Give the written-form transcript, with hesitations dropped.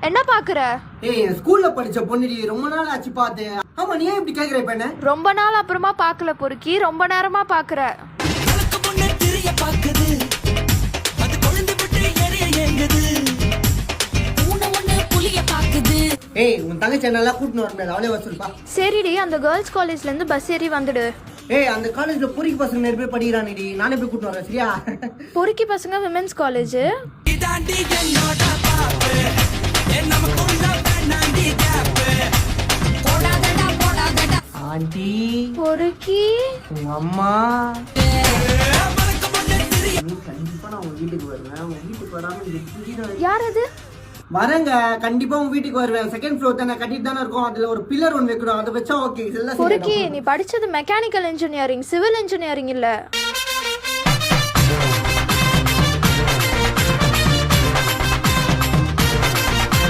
என்ன பாக்குற? ஏய் ஸ்கூல்ல படிச்ச பொண்ணுடி, ரொம்ப நாள் ஆச்சு பாத்து. ஆமா, நீ ஏன் இப்படி கேக்குற? இப்ப என்ன ரொம்ப நாள் அப்புறமா பாக்கல பொறுக்கி, ரொம்ப நேரமா பாக்குற. ஏய் உன் தங்கச்சி நல்லா கூட்டின்னு வரணும், அவளே வசூல்பா. சரிடி, அந்த கேர்ள்ஸ் காலேஜ்ல இருந்து பஸ் ஏறி வந்துடு. ஏய் அந்த காலேஜ்ல பொறுக்கி பசங்க நிறைய பேர் படிக்கிறானுடி, நானே போய் கூட்டின்னு வரேன் சரியா? பொறுக்கி பசங்க விமென்ஸ் காலேஜ். ஆண்டி பொறுக்கி உங்க அம்மா கண்டிப்பா நான் உங்க வீட்டுக்கு வருவேன். உங்க வீட்டுக்கு வராம யார் அது? வரேங்க, கண்டிப்பா உங்க வீட்டுக்கு வருவேன். செகண்ட் ஃப்ளோர் தானே, கட்டிட்டு தானே இருக்கும். அதுல ஒரு பில்லர் ஒன்று வைக்கணும், அதை வச்சா ஓகே. பொறுக்கி, நீ படிச்சது மெக்கானிக்கல் இன்ஜினியரிங், சிவில் இன்ஜினியரிங் இல்ல.